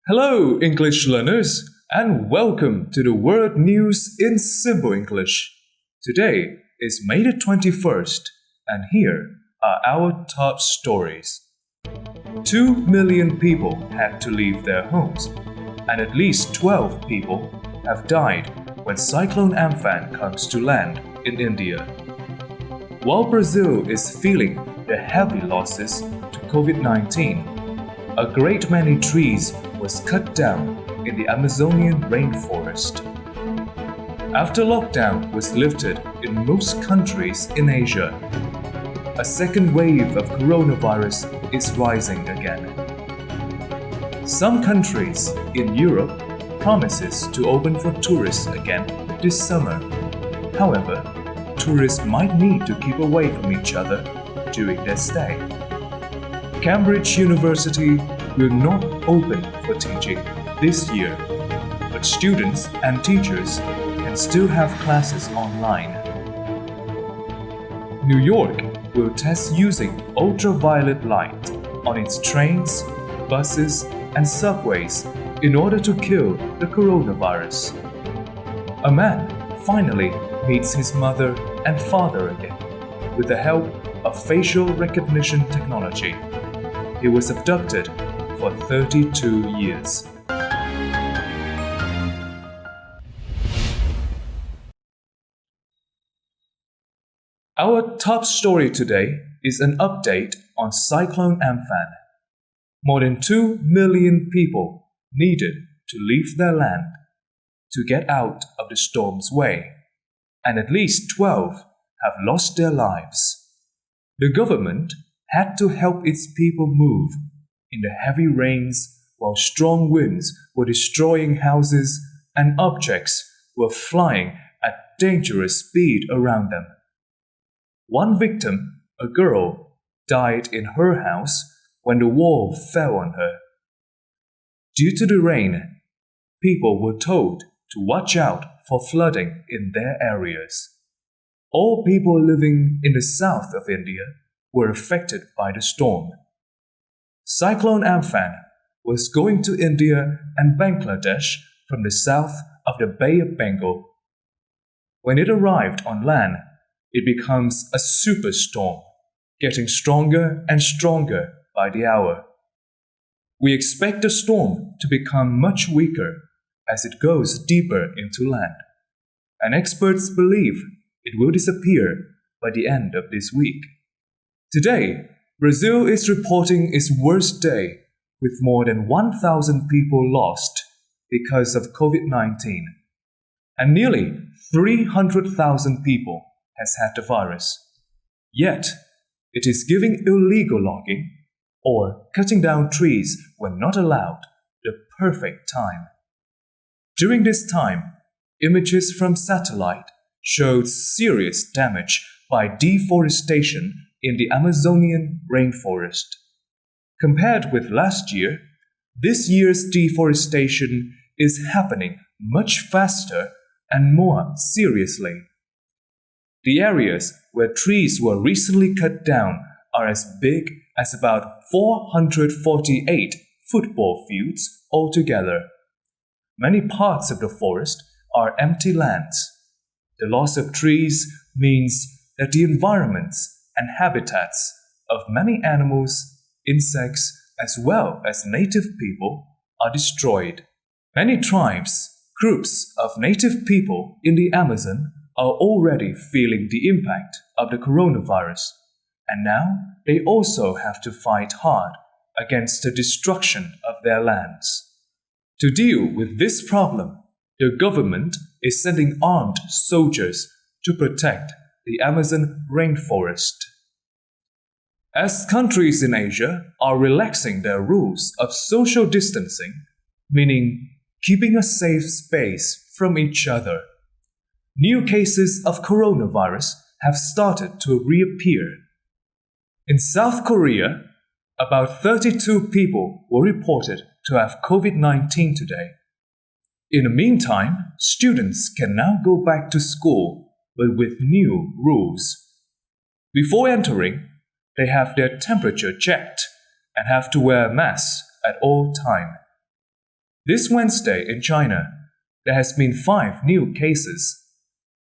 Hello, English learners, and welcome to the World News in Simple English. Today is May the 21st, and here are our top stories. 2 million people had to leave their homes, and at least 12 people have died when Cyclone Amphan comes to land in India. While Brazil is feeling the heavy losses to COVID-19, a great many trees was cut down in the Amazonian rainforest. After lockdown was lifted in most countries in Asia, a second wave of coronavirus is rising again. Some countries in Europe promises to open for tourists again this summer. However, tourists might need to keep away from each other during their stay. Cambridge University will not open for teaching this year, but students and teachers can still have classes online. New York will test using ultraviolet light on its trains, buses, and subways in order to kill the coronavirus. A man finally meets his mother and father again with the help of facial recognition technology. He was abducted for 32 years. Our top story today is an update on Cyclone Amphan. More than 2 million people needed to leave their land to get out of the storm's way, and at least 12 have lost their lives. The government had to help its people move in the heavy rains while strong winds were destroying houses and objects were flying at dangerous speed around them. One victim, a girl, died in her house when the wall fell on her. Due to the rain, people were told to watch out for flooding in their areas. All people living in the south of India were affected by the storm. Cyclone Amphan was going to India and Bangladesh from the south of the Bay of Bengal. When it arrived on land, it becomes a superstorm, getting stronger and stronger by the hour. We expect the storm to become much weaker as it goes deeper into land, and experts believe it will disappear by the end of this week. Today, Brazil is reporting its worst day with more than 1,000 people lost because of COVID-19, and nearly 300,000 people has had the virus. Yet, it is giving illegal logging or cutting down trees when not allowed the perfect time. During this time, images from satellite showed serious damage by deforestation in the Amazonian rainforest. Compared with last year, this year's deforestation is happening much faster and more seriously. The areas where trees were recently cut down are as big as about 448 football fields altogether. Many parts of the forest are empty lands. The loss of trees means that the environments and habitats of many animals, insects, as well as native people are destroyed. Many tribes, groups of native people in the Amazon are already feeling the impact of the coronavirus, and now they also have to fight hard against the destruction of their lands. To deal with this problem, the government is sending armed soldiers to protect the Amazon rainforest. As countries in Asia are relaxing their rules of social distancing, meaning keeping a safe space from each other, new cases of coronavirus have started to reappear. In South Korea, about 32 people were reported to have COVID-19 today. In the meantime, students can now go back to school, but with new rules. Before entering, they have their temperature checked and have to wear masks at all time. This Wednesday in China, there has been 5 new cases.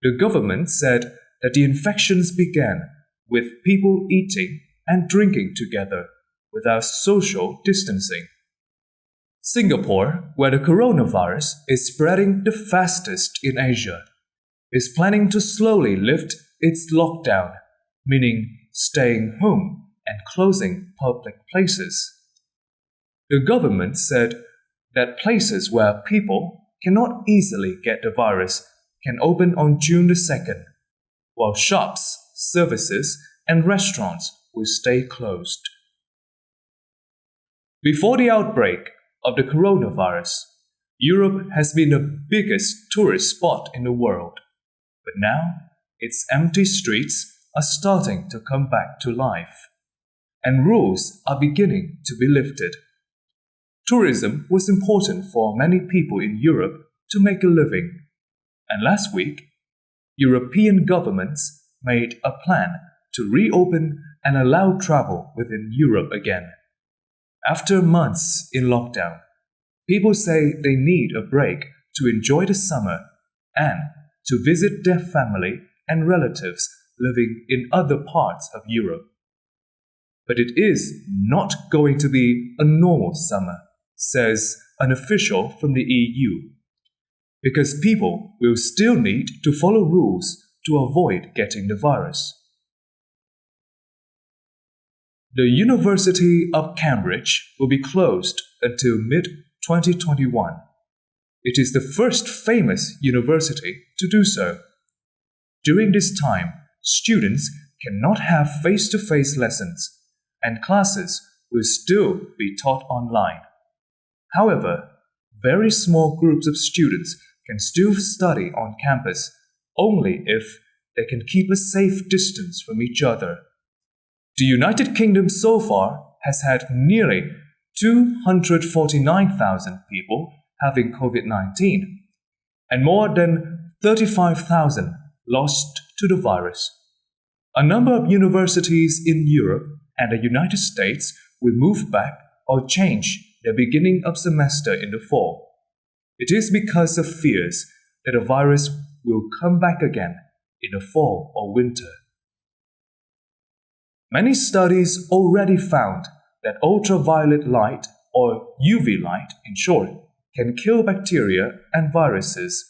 The government said that the infections began with people eating and drinking together without social distancing. Singapore, where the coronavirus is spreading the fastest in Asia, is planning to slowly lift its lockdown, meaning staying home and closing public places. The government said that places where people cannot easily get the virus can open on June the 2nd, while shops, services, and restaurants will stay closed. Before the outbreak of the coronavirus, Europe has been the biggest tourist spot in the world, but now its empty streets are starting to come back to life, and rules are beginning to be lifted. Tourism was important for many people in Europe to make a living, and last week, European governments made a plan to reopen and allow travel within Europe again. After months in lockdown, people say they need a break to enjoy the summer and to visit their family and relatives living in other parts of Europe. But it is not going to be a normal summer, says an official from the EU, because people will still need to follow rules to avoid getting the virus. The University of Cambridge will be closed until mid-2021. It is the first famous university to do so. During this time, students cannot have face-to-face lessons, and classes will still be taught online. However, very small groups of students can still study on campus only if they can keep a safe distance from each other. The United Kingdom so far has had nearly 249,000 people having COVID-19 and more than 35,000 lost to the virus. A number of universities in Europe and the United States will move back or change their beginning of semester in the fall. It is because of fears that the virus will come back again in the fall or winter. Many studies already found that ultraviolet light, or UV light in short, can kill bacteria and viruses.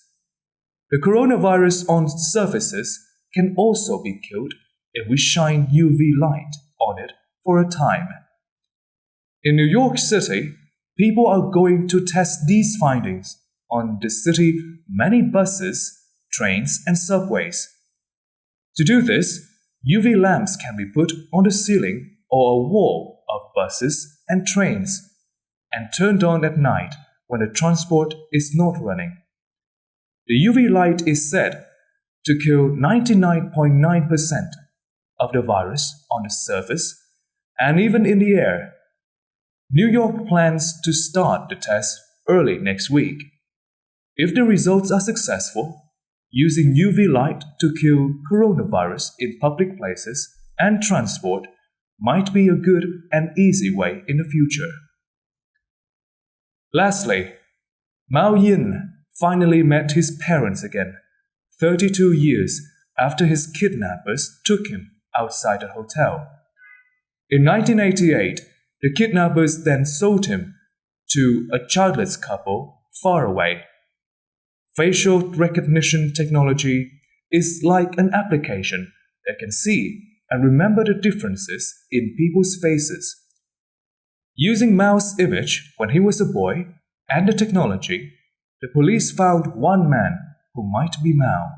The coronavirus on surfaces can also be killed if we shine UV light on it for a time. In New York City, people are going to test these findings on the city's many buses, trains, and subways. To do this, UV lamps can be put on the ceiling or a wall of buses and trains and turned on at night when the transport is not running. The UV light is said to kill 99.9% of the virus on the surface and even in the air. New York plans to start the test early next week. If the results are successful, using UV light to kill coronavirus in public places and transport might be a good and easy way in the future. Lastly, Mao Yin finally met his parents again, 32 years after his kidnappers took him outside a hotel. In 1988, the kidnappers then sold him to a childless couple far away. Facial recognition technology is like an application that can see and remember the differences in people's faces. Using Mao's image when he was a boy and the technology, the police found one man who might be Mao.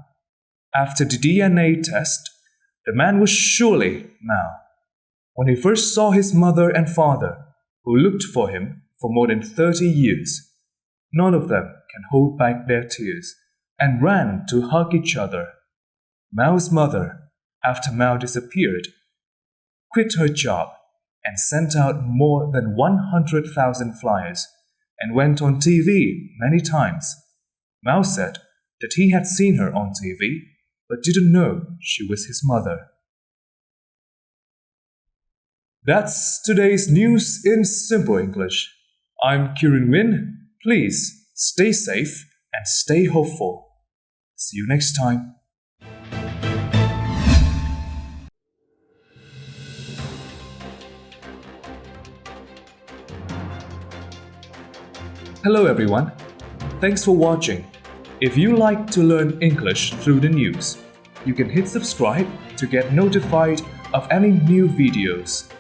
After the DNA test, the man was surely Mao. When he first saw his mother and father, who looked for him for more than 30 years, none of them can hold back their tears and ran to hug each other. Mao's mother, after Mao disappeared, quit her job and sent out more than 100,000 flyers and went on TV many times. Mao said that he had seen her on TV but didn't know she was his mother. That's today's news in simple English. I'm Kieran Win. Please stay safe and stay hopeful. See you next time. Hello everyone. Thanks for watching. If you like to learn English through the news, you can hit subscribe to get notified of any new videos.